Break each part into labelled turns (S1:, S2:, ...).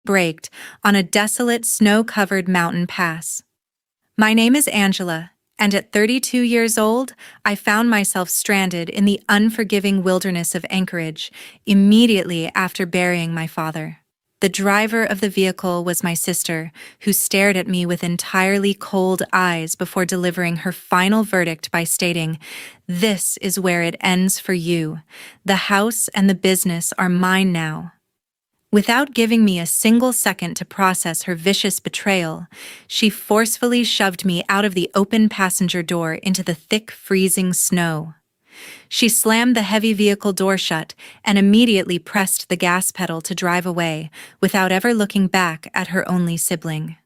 S1: braked on a desolate snow-covered mountain pass. My name is Angela, and at 32 years old, I found myself stranded in the unforgiving wilderness of Anchorage immediately after burying my father. The driver of the vehicle was my sister, who stared at me with entirely cold eyes before delivering her final verdict by stating, "This is where it ends for you. The house and the business are mine now." Without giving me a single second to process her vicious betrayal, she forcefully shoved me out of the open passenger door into the thick, freezing snow. She slammed the heavy vehicle door shut and immediately pressed the gas pedal to drive away, without ever looking back at her only sibling.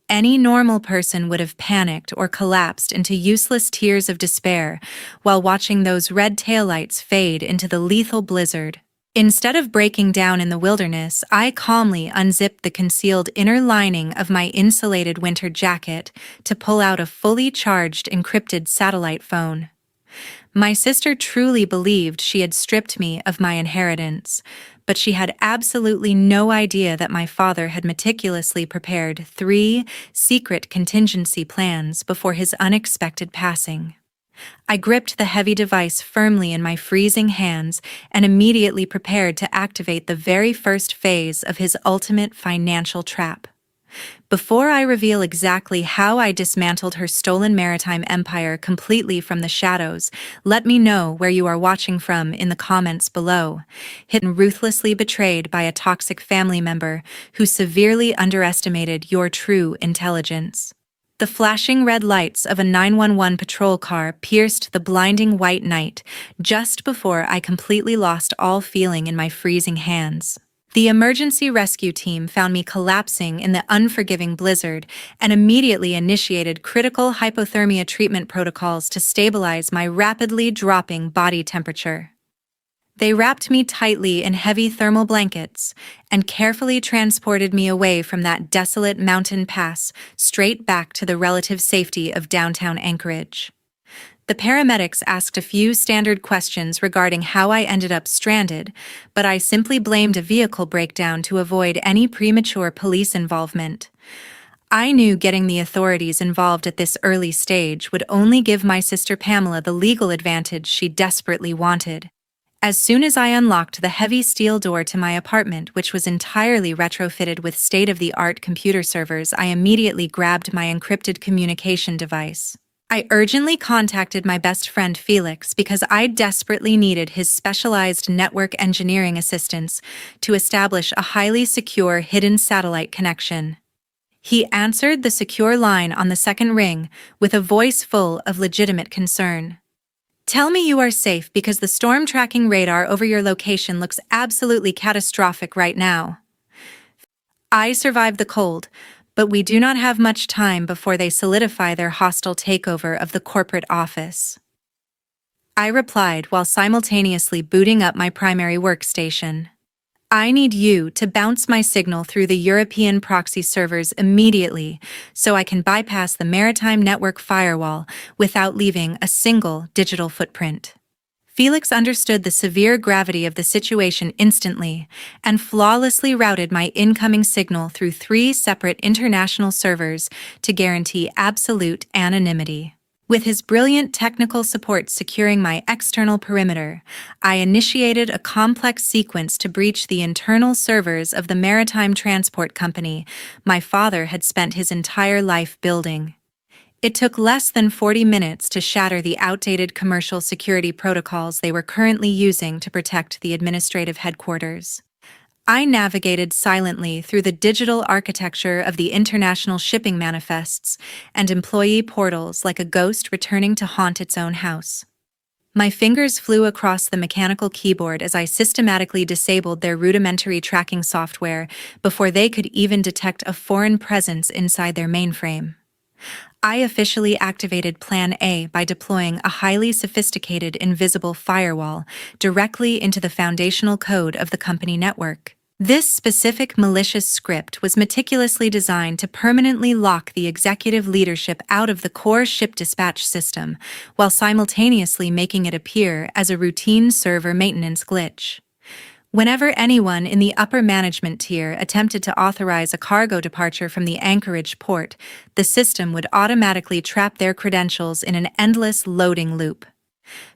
S1: Any normal person would have panicked or collapsed into useless tears of despair while watching those red taillights fade into the lethal blizzard. Instead of breaking down in the wilderness, I calmly unzipped the concealed inner lining of my insulated winter jacket to pull out a fully charged encrypted satellite phone. My sister truly believed she had stripped me of my inheritance, but she had absolutely no idea that my father had meticulously prepared 3 secret contingency plans before his unexpected passing. I gripped the heavy device firmly in my freezing hands and immediately prepared to activate the very first phase of his ultimate financial trap. Before I reveal exactly how I dismantled her stolen maritime empire completely from the shadows, let me know where you are watching from in the comments below. Ruthlessly betrayed by a toxic family member who severely underestimated your true intelligence. The flashing red lights of a 911 patrol car pierced the blinding white night just before I completely lost all feeling in my freezing hands. The emergency rescue team found me collapsing in the unforgiving blizzard and immediately initiated critical hypothermia treatment protocols to stabilize my rapidly dropping body temperature. They wrapped me tightly in heavy thermal blankets and carefully transported me away from that desolate mountain pass straight back to the relative safety of downtown Anchorage. The paramedics asked a few standard questions regarding how I ended up stranded, but I simply blamed a vehicle breakdown to avoid any premature police involvement. I knew getting the authorities involved at this early stage would only give my sister Pamela the legal advantage she desperately wanted. As soon as I unlocked the heavy steel door to my apartment, which was entirely retrofitted with state-of-the-art computer servers, I immediately grabbed my encrypted communication device. I urgently contacted my best friend Felix because I desperately needed his specialized network engineering assistance to establish a highly secure hidden satellite connection. He answered the secure line on the second ring with a voice full of legitimate concern. "Tell me you are safe because the storm tracking radar over your location looks absolutely catastrophic right now." I survived the cold, but we do not have much time before they solidify their hostile takeover of the corporate office. I replied while simultaneously booting up my primary workstation. "I need you to bounce my signal through the European proxy servers immediately so I can bypass the maritime network firewall without leaving a single digital footprint." Felix understood the severe gravity of the situation instantly and flawlessly routed my incoming signal through 3 separate international servers to guarantee absolute anonymity. With his brilliant technical support securing my external perimeter, I initiated a complex sequence to breach the internal servers of the maritime transport company my father had spent his entire life building. It took less than 40 minutes to shatter the outdated commercial security protocols they were currently using to protect the administrative headquarters. I navigated silently through the digital architecture of the international shipping manifests and employee portals like a ghost returning to haunt its own house. My fingers flew across the mechanical keyboard as I systematically disabled their rudimentary tracking software before they could even detect a foreign presence inside their mainframe. I officially activated Plan A by deploying a highly sophisticated invisible firewall directly into the foundational code of the company network. This specific malicious script was meticulously designed to permanently lock the executive leadership out of the core ship dispatch system, while simultaneously making it appear as a routine server maintenance glitch. Whenever anyone in the upper management tier attempted to authorize a cargo departure from the Anchorage port, the system would automatically trap their credentials in an endless loading loop.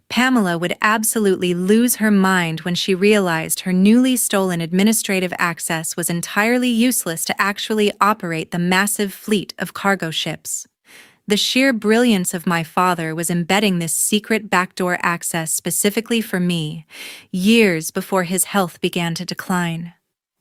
S1: Pamela would absolutely lose her mind when she realized her newly stolen administrative access was entirely useless to actually operate the massive fleet of cargo ships. The sheer brilliance of my father was embedding this secret backdoor access specifically for me, years before his health began to decline.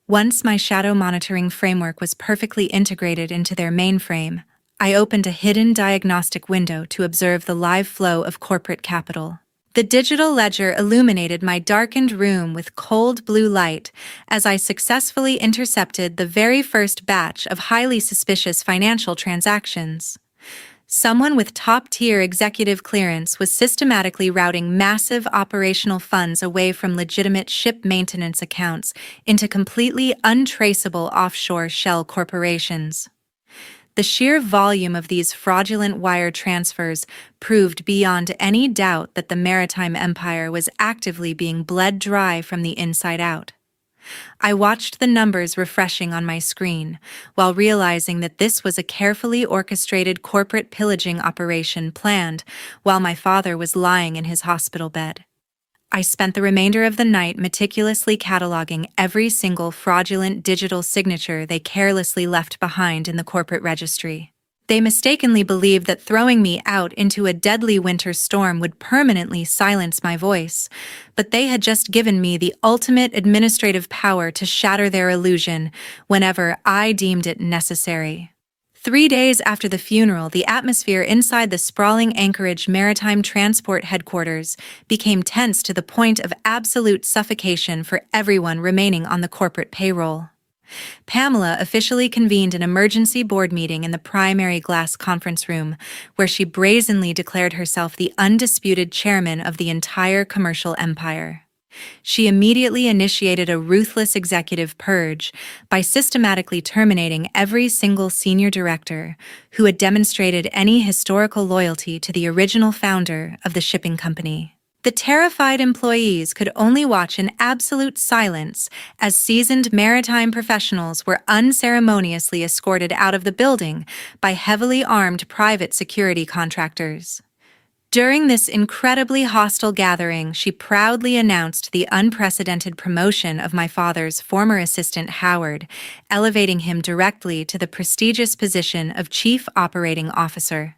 S1: Once my shadow monitoring framework was perfectly integrated into their mainframe, I opened a hidden diagnostic window to observe the live flow of corporate capital. The digital ledger illuminated my darkened room with cold blue light as I successfully intercepted the very first batch of highly suspicious financial transactions. Someone with top-tier executive clearance was systematically routing massive operational funds away from legitimate ship maintenance accounts into completely untraceable offshore shell corporations. The sheer volume of these fraudulent wire transfers proved beyond any doubt that the maritime empire was actively being bled dry from the inside out. I watched the numbers refreshing on my screen, while realizing that this was a carefully orchestrated corporate pillaging operation planned while my father was lying in his hospital bed. I spent the remainder of the night meticulously cataloging every single fraudulent digital signature they carelessly left behind in the corporate registry. They mistakenly believed that throwing me out into a deadly winter storm would permanently silence my voice, but they had just given me the ultimate administrative power to shatter their illusion whenever I deemed it necessary. 3 days after the funeral, the atmosphere inside the sprawling Anchorage Maritime Transport headquarters became tense to the point of absolute suffocation for everyone remaining on the corporate payroll. Pamela officially convened an emergency board meeting in the primary glass conference room, where she brazenly declared herself the undisputed chairman of the entire commercial empire. She immediately initiated a ruthless executive purge by systematically terminating every single senior director who had demonstrated any historical loyalty to the original founder of the shipping company. The terrified employees could only watch in absolute silence as seasoned maritime professionals were unceremoniously escorted out of the building by heavily armed private security contractors. During this incredibly hostile gathering, she proudly announced the unprecedented promotion of my father's former assistant Howard, elevating him directly to the prestigious position of Chief Operating Officer.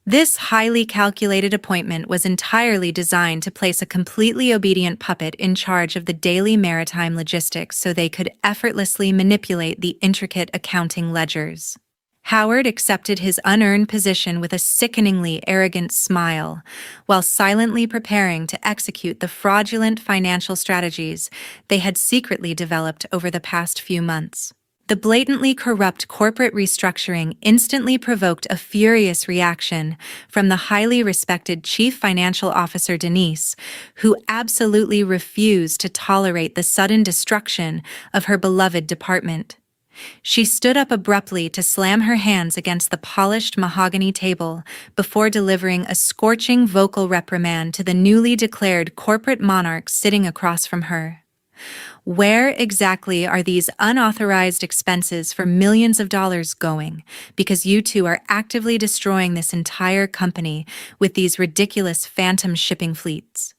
S1: This highly calculated appointment was entirely designed to place a completely obedient puppet in charge of the daily maritime logistics so they could effortlessly manipulate the intricate accounting ledgers. Howard accepted his unearned position with a sickeningly arrogant smile, while silently preparing to execute the fraudulent financial strategies they had secretly developed over the past few months. The blatantly corrupt corporate restructuring instantly provoked a furious reaction from the highly respected Chief Financial Officer Denise, who absolutely refused to tolerate the sudden destruction of her beloved department. She stood up abruptly to slam her hands against the polished mahogany table before delivering a scorching vocal reprimand to the newly declared corporate monarch sitting across from her. Where exactly are these unauthorized expenses for millions of dollars going? Because you two are actively destroying this entire company with these ridiculous phantom shipping fleets.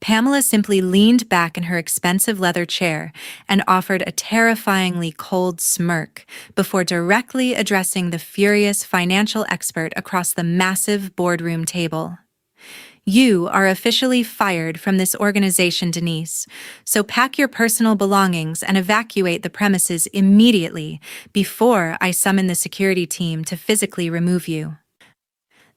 S1: Pamela simply leaned back in her expensive leather chair and offered a terrifyingly cold smirk before directly addressing the furious financial expert across the massive boardroom table. You are officially fired from this organization, Denise, so pack your personal belongings and evacuate the premises immediately before I summon the security team to physically remove you.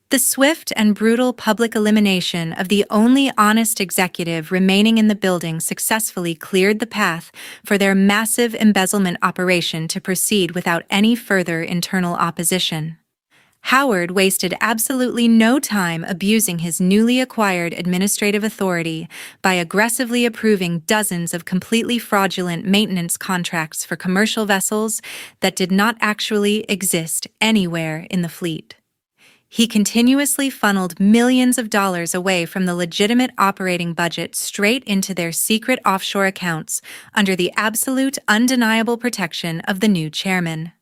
S1: The swift and brutal public elimination of the only honest executive remaining in the building successfully cleared the path for their massive embezzlement operation to proceed without any further internal opposition. Howard wasted absolutely no time abusing his newly acquired administrative authority by aggressively approving dozens of completely fraudulent maintenance contracts for commercial vessels that did not actually exist anywhere in the fleet. He continuously funneled millions of dollars away from the legitimate operating budget straight into their secret offshore accounts under the absolute, undeniable protection of the new chairman.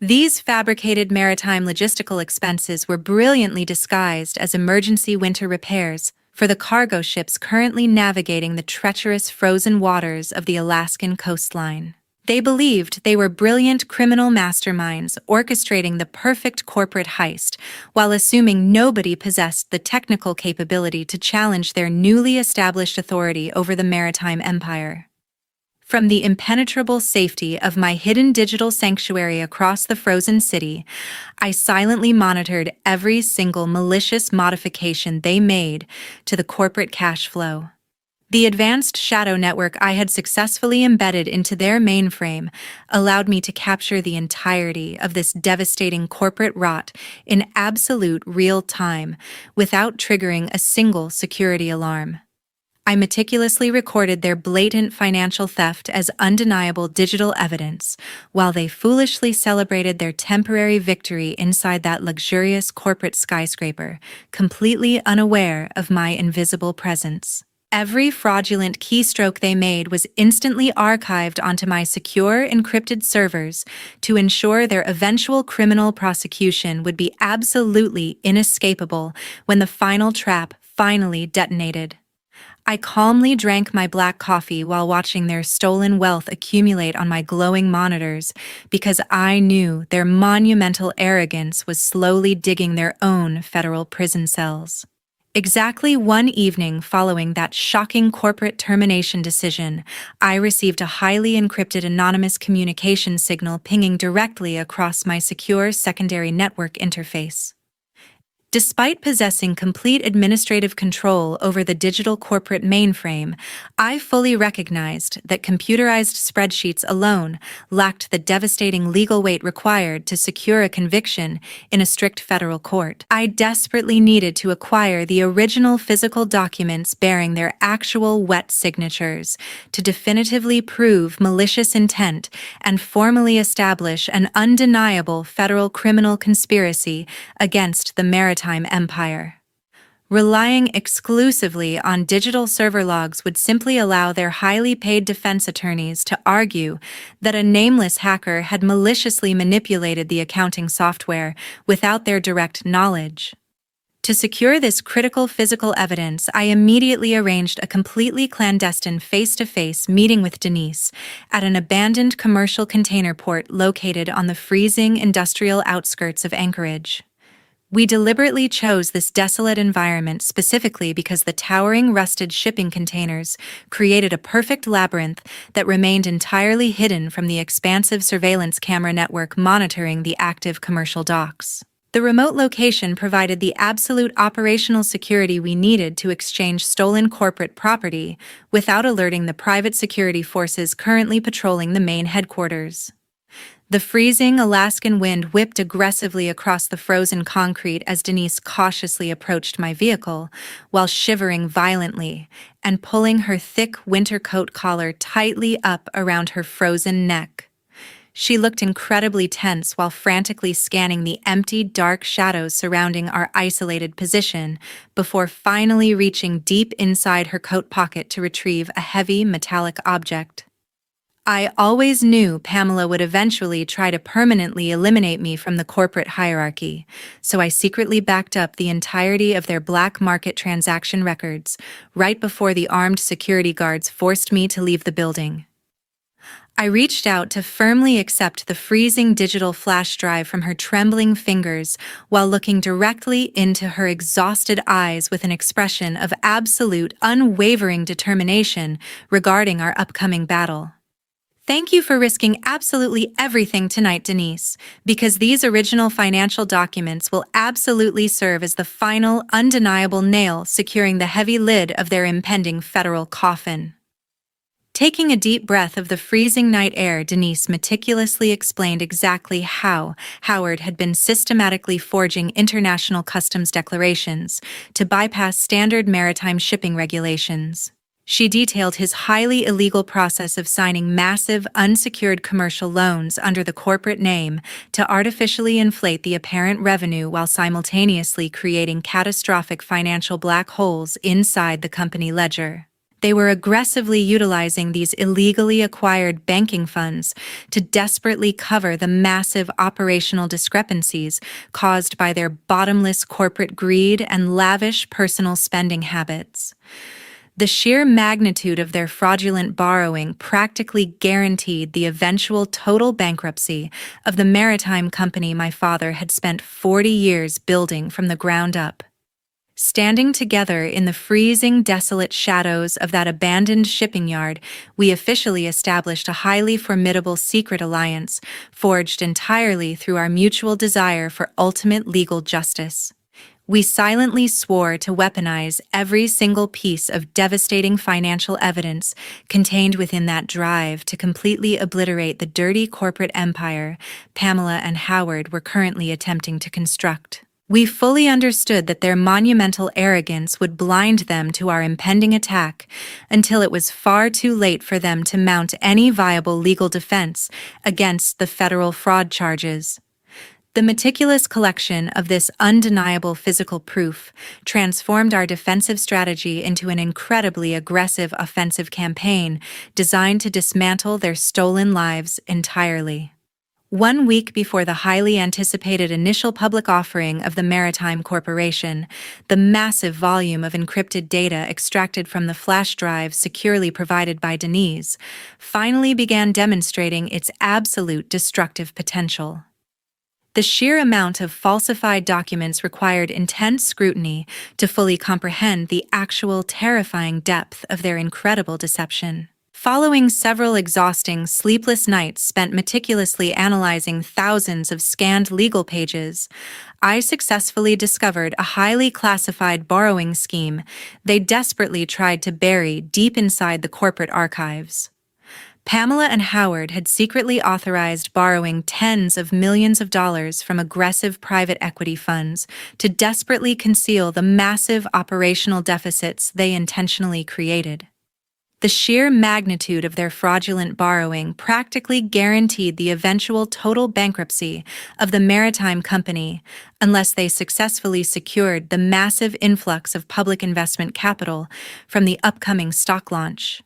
S1: These fabricated maritime logistical expenses were brilliantly disguised as emergency winter repairs for the cargo ships currently navigating the treacherous frozen waters of the Alaskan coastline. They believed they were brilliant criminal masterminds orchestrating the perfect corporate heist, while assuming nobody possessed the technical capability to challenge their newly established authority over the maritime empire. From the impenetrable safety of my hidden digital sanctuary across the frozen city, I silently monitored every single malicious modification they made to the corporate cash flow. The advanced shadow network I had successfully embedded into their mainframe allowed me to capture the entirety of this devastating corporate rot in absolute real time without triggering a single security alarm. I meticulously recorded their blatant financial theft as undeniable digital evidence, while they foolishly celebrated their temporary victory inside that luxurious corporate skyscraper, completely unaware of my invisible presence. Every fraudulent keystroke they made was instantly archived onto my secure, encrypted servers to ensure their eventual criminal prosecution would be absolutely inescapable when the final trap finally detonated. I calmly drank my black coffee while watching their stolen wealth accumulate on my glowing monitors because I knew their monumental arrogance was slowly digging their own federal prison cells. Exactly one evening following that shocking corporate termination decision, I received a highly encrypted anonymous communication signal pinging directly across my secure secondary network interface. Despite possessing complete administrative control over the digital corporate mainframe, I fully recognized that computerized spreadsheets alone lacked the devastating legal weight required to secure a conviction in a strict federal court. I desperately needed to acquire the original physical documents bearing their actual wet signatures to definitively prove malicious intent and formally establish an undeniable federal criminal conspiracy against the maritime empire. Relying exclusively on digital server logs would simply allow their highly paid defense attorneys to argue that a nameless hacker had maliciously manipulated the accounting software without their direct knowledge. To secure this critical physical evidence, I immediately arranged a completely clandestine face-to-face meeting with Denise at an abandoned commercial container port located on the freezing industrial outskirts of Anchorage. We deliberately chose this desolate environment specifically because the towering rusted shipping containers created a perfect labyrinth that remained entirely hidden from the expansive surveillance camera network monitoring the active commercial docks. The remote location provided the absolute operational security we needed to exchange stolen corporate property without alerting the private security forces currently patrolling the main headquarters. The freezing Alaskan wind whipped aggressively across the frozen concrete as Denise cautiously approached my vehicle, while shivering violently and pulling her thick winter coat collar tightly up around her frozen neck. She looked incredibly tense while frantically scanning the empty, dark shadows surrounding our isolated position before finally reaching deep inside her coat pocket to retrieve a heavy, metallic object. I always knew Pamela would eventually try to permanently eliminate me from the corporate hierarchy, so I secretly backed up the entirety of their black market transaction records right before the armed security guards forced me to leave the building. I reached out to firmly accept the freezing digital flash drive from her trembling fingers while looking directly into her exhausted eyes with an expression of absolute, unwavering determination regarding our upcoming battle. Thank you for risking absolutely everything tonight, Denise, because these original financial documents will absolutely serve as the final, undeniable nail securing the heavy lid of their impending federal coffin. Taking a deep breath of the freezing night air, Denise meticulously explained exactly how Howard had been systematically forging international customs declarations to bypass standard maritime shipping regulations. She detailed his highly illegal process of signing massive, unsecured commercial loans under the corporate name to artificially inflate the apparent revenue while simultaneously creating catastrophic financial black holes inside the company ledger. They were aggressively utilizing these illegally acquired banking funds to desperately cover the massive operational discrepancies caused by their bottomless corporate greed and lavish personal spending habits. The sheer magnitude of their fraudulent borrowing practically guaranteed the eventual total bankruptcy of the maritime company my father had spent 40 years building from the ground up. Standing together in the freezing, desolate shadows of that abandoned shipping yard, we officially established a highly formidable secret alliance, forged entirely through our mutual desire for ultimate legal justice. We silently swore to weaponize every single piece of devastating financial evidence contained within that drive to completely obliterate the dirty corporate empire Pamela and Howard were currently attempting to construct. We fully understood that their monumental arrogance would blind them to our impending attack until it was far too late for them to mount any viable legal defense against the federal fraud charges. The meticulous collection of this undeniable physical proof transformed our defensive strategy into an incredibly aggressive offensive campaign designed to dismantle their stolen lives entirely. 1 week before the highly anticipated initial public offering of the Maritime Corporation, the massive volume of encrypted data extracted from the flash drive securely provided by Denise finally began demonstrating its absolute destructive potential. The sheer amount of falsified documents required intense scrutiny to fully comprehend the actual terrifying depth of their incredible deception. Following several exhausting, sleepless nights spent meticulously analyzing thousands of scanned legal pages, I successfully discovered a highly classified borrowing scheme they desperately tried to bury deep inside the corporate archives. Pamela and Howard had secretly authorized borrowing tens of millions of dollars from aggressive private equity funds to desperately conceal the massive operational deficits they intentionally created. The sheer magnitude of their fraudulent borrowing practically guaranteed the eventual total bankruptcy of the maritime company unless they successfully secured the massive influx of public investment capital from the upcoming stock launch.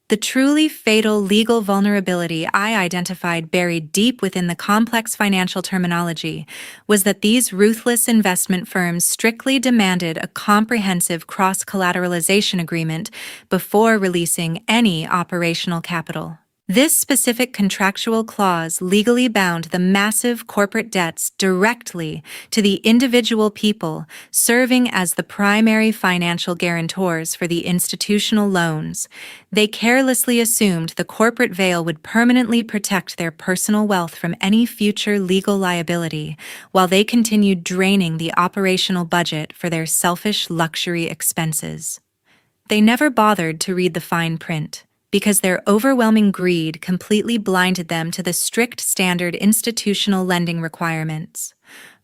S1: The truly fatal legal vulnerability I identified buried deep within the complex financial terminology was that these ruthless investment firms strictly demanded a comprehensive cross-collateralization agreement before releasing any operational capital. This specific contractual clause legally bound the massive corporate debts directly to the individual people serving as the primary financial guarantors for the institutional loans. They carelessly assumed the corporate veil would permanently protect their personal wealth from any future legal liability, while they continued draining the operational budget for their selfish luxury expenses. They never bothered to read the fine print, because their overwhelming greed completely blinded them to the strict standard institutional lending requirements.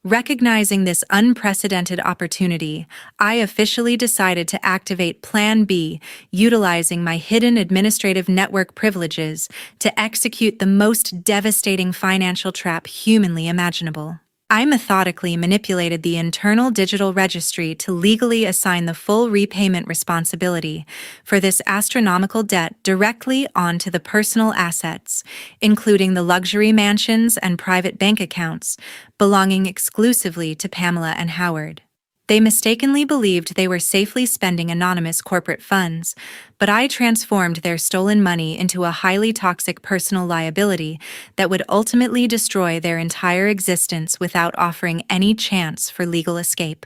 S1: Recognizing this unprecedented opportunity, I officially decided to activate Plan B, utilizing my hidden administrative network privileges to execute the most devastating financial trap humanly imaginable. I methodically manipulated the internal digital registry to legally assign the full repayment responsibility for this astronomical debt directly onto the personal assets, including the luxury mansions and private bank accounts, belonging exclusively to Pamela and Howard. They mistakenly believed they were safely spending anonymous corporate funds, but I transformed their stolen money into a highly toxic personal liability that would ultimately destroy their entire existence without offering any chance for legal escape.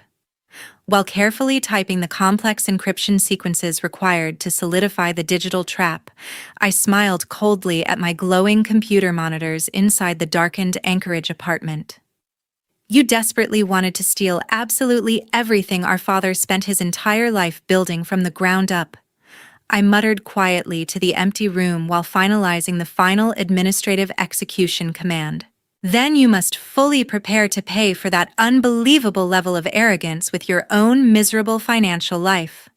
S1: While carefully typing the complex encryption sequences required to solidify the digital trap, I smiled coldly at my glowing computer monitors inside the darkened Anchorage apartment. You desperately wanted to steal absolutely everything our father spent his entire life building from the ground up. I muttered quietly to the empty room while finalizing the final administrative execution command. Then you must fully prepare to pay for that unbelievable level of arrogance with your own miserable financial life.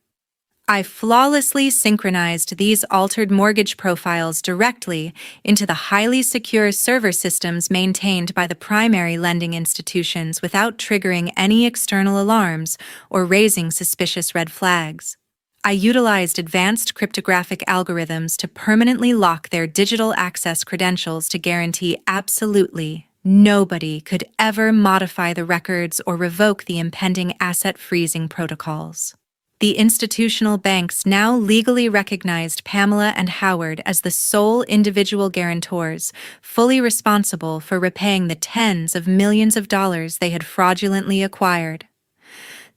S1: I flawlessly synchronized these altered mortgage profiles directly into the highly secure server systems maintained by the primary lending institutions without triggering any external alarms or raising suspicious red flags. I utilized advanced cryptographic algorithms to permanently lock their digital access credentials to guarantee absolutely nobody could ever modify the records or revoke the impending asset freezing protocols. The institutional banks now legally recognized Pamela and Howard as the sole individual guarantors, fully responsible for repaying the tens of millions of dollars they had fraudulently acquired.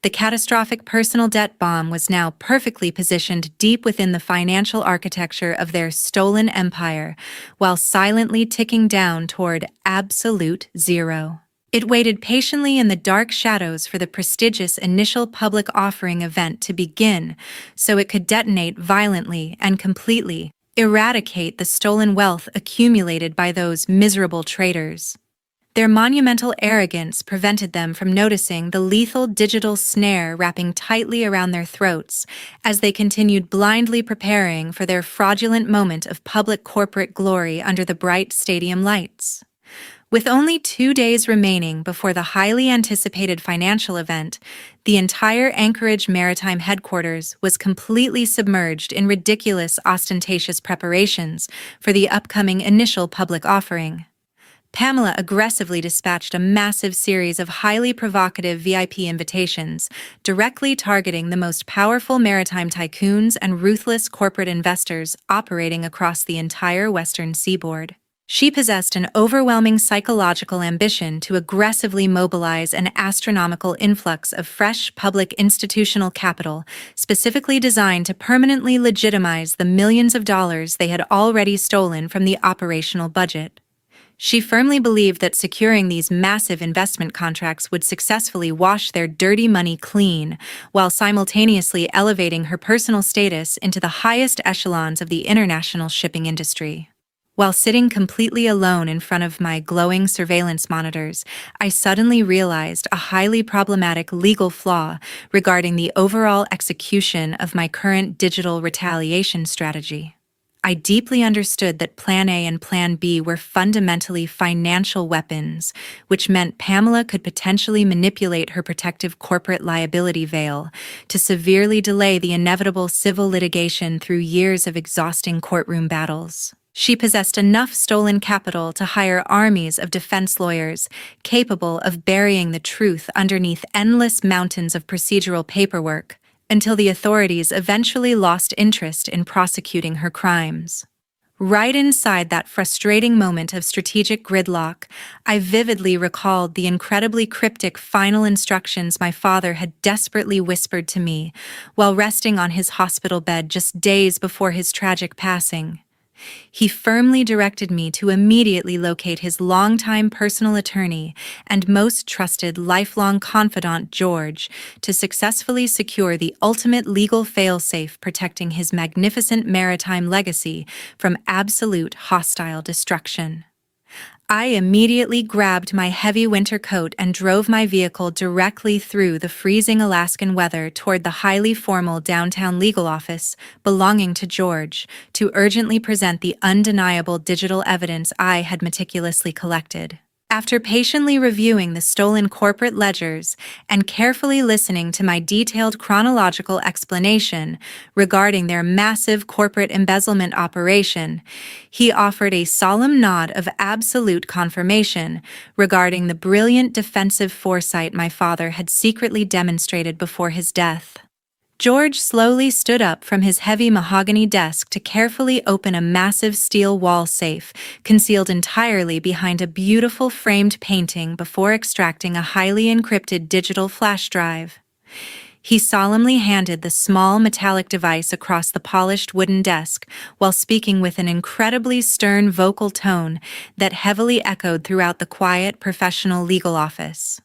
S1: The catastrophic personal debt bomb was now perfectly positioned deep within the financial architecture of their stolen empire, while silently ticking down toward absolute zero. It waited patiently in the dark shadows for the prestigious initial public offering event to begin, so it could detonate violently and completely, eradicate the stolen wealth accumulated by those miserable traitors. Their monumental arrogance prevented them from noticing the lethal digital snare wrapping tightly around their throats as they continued blindly preparing for their fraudulent moment of public corporate glory under the bright stadium lights. With only 2 days remaining before the highly anticipated financial event, the entire Anchorage Maritime headquarters was completely submerged in ridiculous, ostentatious preparations for the upcoming initial public offering. Pamela aggressively dispatched a massive series of highly provocative VIP invitations, directly targeting the most powerful maritime tycoons and ruthless corporate investors operating across the entire western seaboard. She possessed an overwhelming psychological ambition to aggressively mobilize an astronomical influx of fresh public institutional capital, specifically designed to permanently legitimize the millions of dollars they had already stolen from the operational budget. She firmly believed that securing these massive investment contracts would successfully wash their dirty money clean, while simultaneously elevating her personal status into the highest echelons of the international shipping industry. While sitting completely alone in front of my glowing surveillance monitors, I suddenly realized a highly problematic legal flaw regarding the overall execution of my current digital retaliation strategy. I deeply understood that Plan A and Plan B were fundamentally financial weapons, which meant Pamela could potentially manipulate her protective corporate liability veil to severely delay the inevitable civil litigation through years of exhausting courtroom battles. She possessed enough stolen capital to hire armies of defense lawyers capable of burying the truth underneath endless mountains of procedural paperwork, until the authorities eventually lost interest in prosecuting her crimes. Right inside that frustrating moment of strategic gridlock, I vividly recalled the incredibly cryptic final instructions my father had desperately whispered to me while resting on his hospital bed just days before his tragic passing. He firmly directed me to immediately locate his longtime personal attorney and most trusted lifelong confidant, George, to successfully secure the ultimate legal failsafe protecting his magnificent maritime legacy from absolute hostile destruction. I immediately grabbed my heavy winter coat and drove my vehicle directly through the freezing Alaskan weather toward the highly formal downtown legal office belonging to George to urgently present the undeniable digital evidence I had meticulously collected. After patiently reviewing the stolen corporate ledgers and carefully listening to my detailed chronological explanation regarding their massive corporate embezzlement operation, he offered a solemn nod of absolute confirmation regarding the brilliant defensive foresight my father had secretly demonstrated before his death. George slowly stood up from his heavy mahogany desk to carefully open a massive steel wall safe concealed entirely behind a beautiful framed painting before extracting a highly encrypted digital flash drive. He solemnly handed the small metallic device across the polished wooden desk while speaking with an incredibly stern vocal tone that heavily echoed throughout the quiet, professional legal office.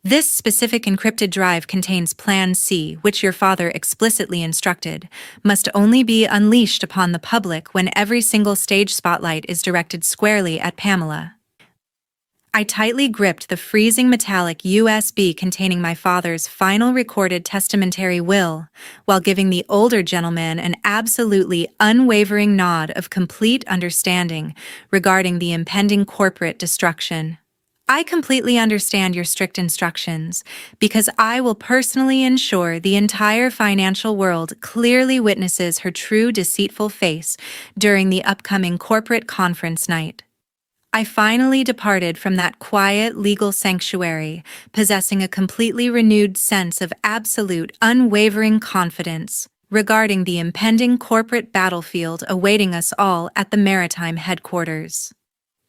S1: This specific encrypted drive contains Plan C, which your father explicitly instructed, must only be unleashed upon the public when every single stage spotlight is directed squarely at Pamela. I tightly gripped the freezing metallic USB containing my father's final recorded testamentary will, while giving the older gentleman an absolutely unwavering nod of complete understanding regarding the impending corporate destruction. I completely understand your strict instructions, because I will personally ensure the entire financial world clearly witnesses her true deceitful face during the upcoming corporate conference night. I finally departed from that quiet legal sanctuary, possessing a completely renewed sense of absolute, unwavering confidence regarding the impending corporate battlefield awaiting us all at the maritime headquarters.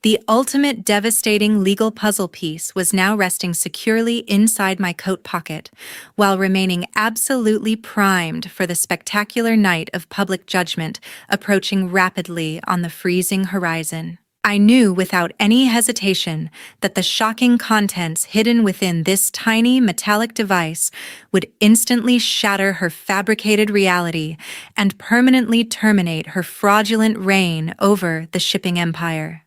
S1: The ultimate devastating legal puzzle piece was now resting securely inside my coat pocket, while remaining absolutely primed for the spectacular night of public judgment approaching rapidly on the freezing horizon. I knew without any hesitation that the shocking contents hidden within this tiny metallic device would instantly shatter her fabricated reality and permanently terminate her fraudulent reign over the shipping empire.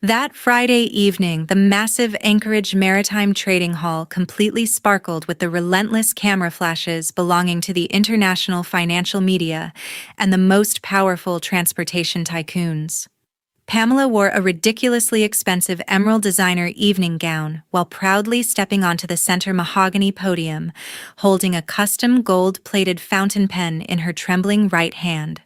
S1: That Friday evening, the massive Anchorage Maritime Trading Hall completely sparkled with the relentless camera flashes belonging to the international financial media and the most powerful transportation tycoons. Pamela wore a ridiculously expensive emerald designer evening gown while proudly stepping onto the center mahogany podium, holding a custom gold-plated fountain pen in her trembling right hand.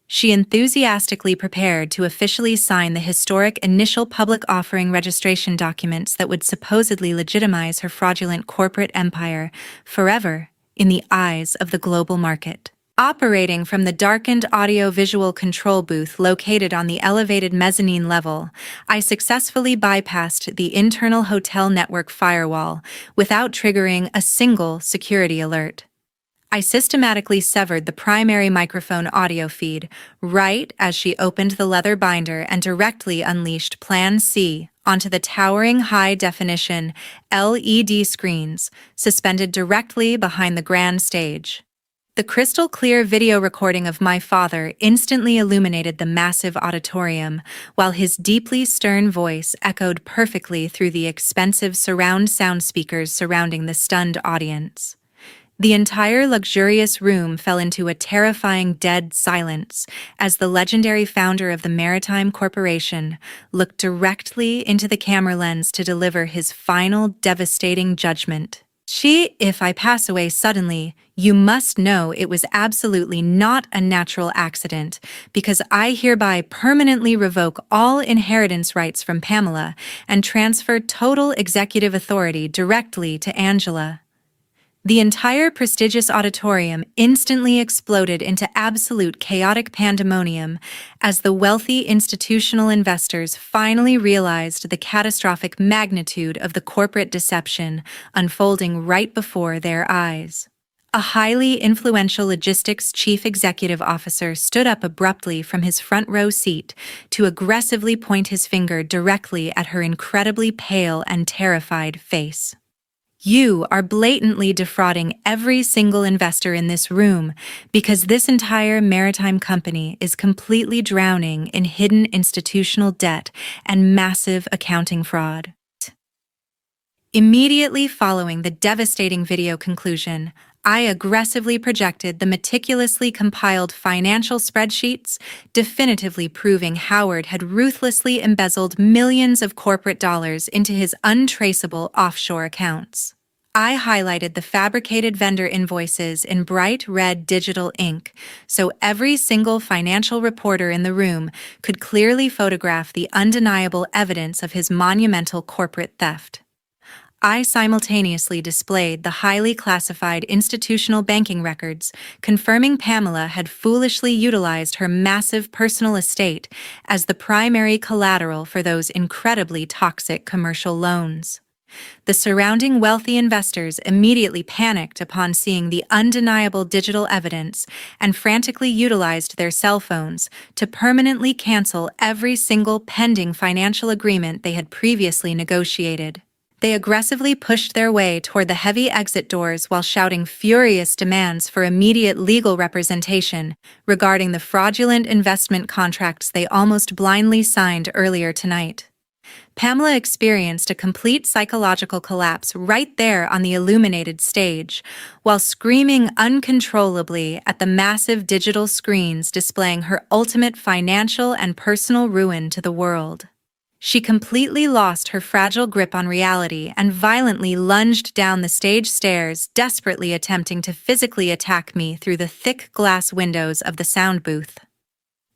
S1: She enthusiastically prepared to officially sign the historic initial public offering registration documents that would supposedly legitimize her fraudulent corporate empire forever in the eyes of the global market. Operating from the darkened audio-visual control booth located on the elevated mezzanine level, I successfully bypassed the internal hotel network firewall without triggering a single security alert. I systematically severed the primary microphone audio feed right as she opened the leather binder and directly unleashed Plan C onto the towering high-definition LED screens suspended directly behind the grand stage. The crystal-clear video recording of my father instantly illuminated the massive auditorium, while his deeply stern voice echoed perfectly through the expensive surround sound speakers surrounding the stunned audience. The entire luxurious room fell into a terrifying dead silence as the legendary founder of the Maritime Corporation looked directly into the camera lens to deliver his final devastating judgment. If I pass away suddenly, you must know it was absolutely not a natural accident, because I hereby permanently revoke all inheritance rights from Pamela and transfer total executive authority directly to Angela. The entire prestigious auditorium instantly exploded into absolute chaotic pandemonium as the wealthy institutional investors finally realized the catastrophic magnitude of the corporate deception unfolding right before their eyes. A highly influential logistics chief executive officer stood up abruptly from his front row seat to aggressively point his finger directly at her incredibly pale and terrified face. You are blatantly defrauding every single investor in this room because this entire maritime company is completely drowning in hidden institutional debt and massive accounting fraud. Immediately following the devastating video conclusion, I aggressively projected the meticulously compiled financial spreadsheets, definitively proving Howard had ruthlessly embezzled millions of corporate dollars into his untraceable offshore accounts. I highlighted the fabricated vendor invoices in bright red digital ink, so every single financial reporter in the room could clearly photograph the undeniable evidence of his monumental corporate theft. I simultaneously displayed the highly classified institutional banking records, confirming Pamela had foolishly utilized her massive personal estate as the primary collateral for those incredibly toxic commercial loans. The surrounding wealthy investors immediately panicked upon seeing the undeniable digital evidence and frantically utilized their cell phones to permanently cancel every single pending financial agreement they had previously negotiated. They aggressively pushed their way toward the heavy exit doors while shouting furious demands for immediate legal representation regarding the fraudulent investment contracts they almost blindly signed earlier tonight. Pamela experienced a complete psychological collapse right there on the illuminated stage, while screaming uncontrollably at the massive digital screens displaying her ultimate financial and personal ruin to the world. She completely lost her fragile grip on reality and violently lunged down the stage stairs, desperately attempting to physically attack me through the thick glass windows of the sound booth.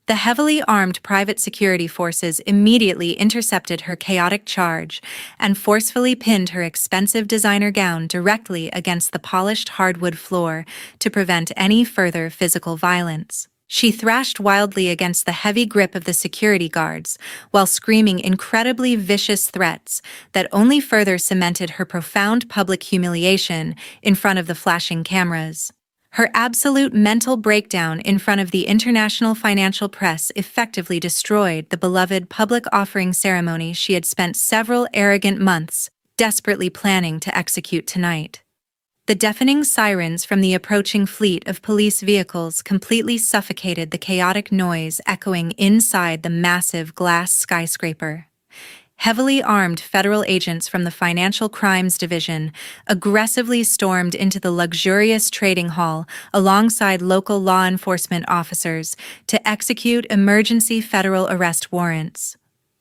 S1: The heavily armed private security forces immediately intercepted her chaotic charge and forcefully pinned her expensive designer gown directly against the polished hardwood floor to prevent any further physical violence. She thrashed wildly against the heavy grip of the security guards, while screaming incredibly vicious threats that only further cemented her profound public humiliation in front of the flashing cameras. Her absolute mental breakdown in front of the international financial press effectively destroyed the beloved public offering ceremony she had spent several arrogant months desperately planning to execute tonight. The deafening sirens from the approaching fleet of police vehicles completely suffocated the chaotic noise echoing inside the massive glass skyscraper. Heavily armed federal agents from the Financial Crimes Division aggressively stormed into the luxurious trading hall alongside local law enforcement officers to execute emergency federal arrest warrants.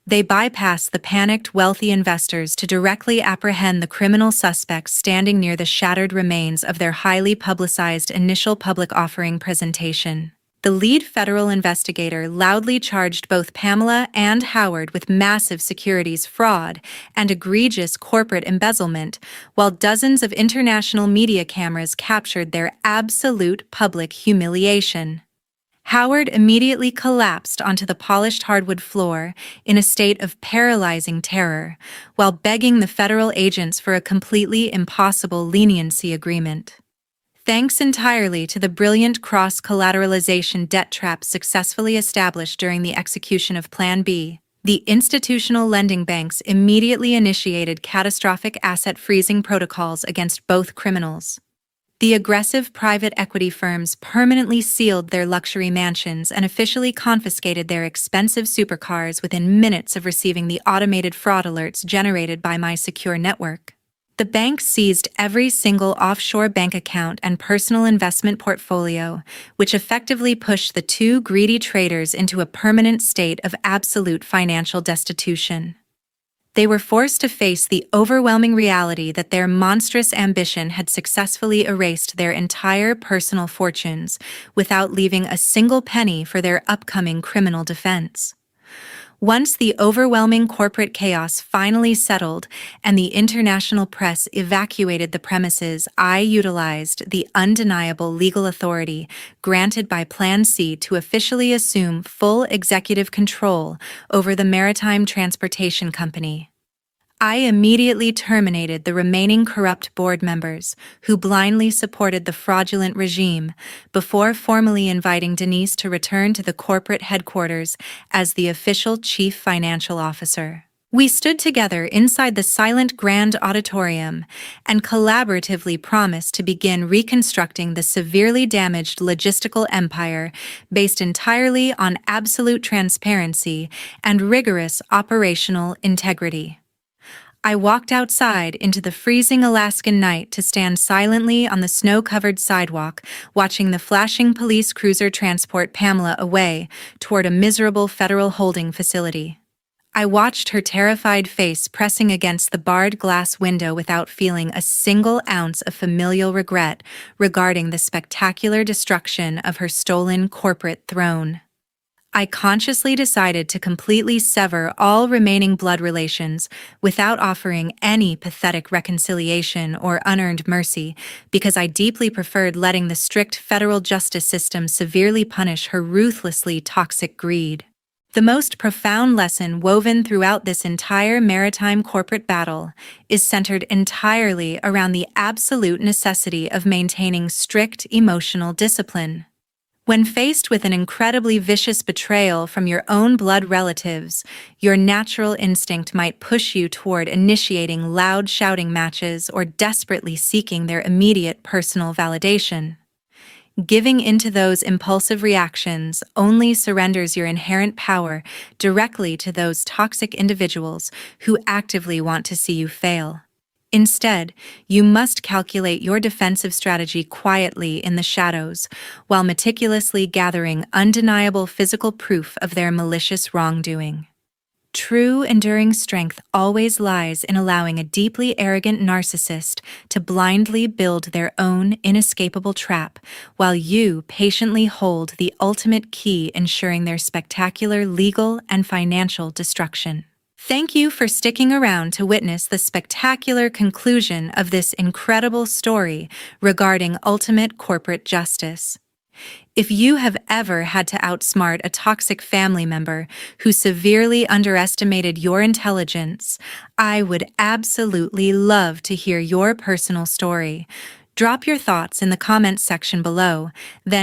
S1: They bypassed the panicked wealthy investors to directly apprehend the criminal suspects standing near the shattered remains of their highly publicized initial public offering presentation. The lead federal investigator loudly charged both Pamela and Howard with massive securities fraud and egregious corporate embezzlement, while dozens of international media cameras captured their absolute public humiliation. Howard immediately collapsed onto the polished hardwood floor in a state of paralyzing terror, while begging the federal agents for a completely impossible leniency agreement. Thanks entirely to the brilliant cross-collateralization debt trap successfully established during the execution of Plan B, the institutional lending banks immediately initiated catastrophic asset freezing protocols against both criminals. The aggressive private equity firms permanently sealed their luxury mansions and officially confiscated their expensive supercars within minutes of receiving the automated fraud alerts generated by my secure network. The bank seized every single offshore bank account and personal investment portfolio, which effectively pushed the two greedy traders into a permanent state of absolute financial destitution. They were forced to face the overwhelming reality that their monstrous ambition had successfully erased their entire personal fortunes without leaving a single penny for their upcoming criminal defense. Once the overwhelming corporate chaos finally settled and the international press evacuated the premises, I utilized the undeniable legal authority granted by Plan C to officially assume full executive control over the Maritime Transportation Company. I immediately terminated the remaining corrupt board members who blindly supported the fraudulent regime before formally inviting Denise to return to the corporate headquarters as the official chief financial officer. We stood together inside the silent grand auditorium and collaboratively promised to begin reconstructing the severely damaged logistical empire based entirely on absolute transparency and rigorous operational integrity. I walked outside into the freezing Alaskan night to stand silently on the snow-covered sidewalk, watching the flashing police cruiser transport Pamela away toward a miserable federal holding facility. I watched her terrified face pressing against the barred glass window without feeling a single ounce of familial regret regarding the spectacular destruction of her stolen corporate throne. I consciously decided to completely sever all remaining blood relations without offering any pathetic reconciliation or unearned mercy because I deeply preferred letting the strict federal justice system severely punish her ruthlessly toxic greed. The most profound lesson woven throughout this entire maritime corporate battle is centered entirely around the absolute necessity of maintaining strict emotional discipline. When faced with an incredibly vicious betrayal from your own blood relatives, your natural instinct might push you toward initiating loud shouting matches or desperately seeking their immediate personal validation. Giving into those impulsive reactions only surrenders your inherent power directly to those toxic individuals who actively want to see you fail. Instead, you must calculate your defensive strategy quietly in the shadows, while meticulously gathering undeniable physical proof of their malicious wrongdoing. True enduring strength always lies in allowing a deeply arrogant narcissist to blindly build their own inescapable trap, while you patiently hold the ultimate key ensuring their spectacular legal and financial destruction. Thank you for sticking around to witness the spectacular conclusion of this incredible story regarding ultimate corporate justice. If you have ever had to outsmart a toxic family member who severely underestimated your intelligence, I would absolutely love to hear your personal story. Drop your thoughts in the comments section below, then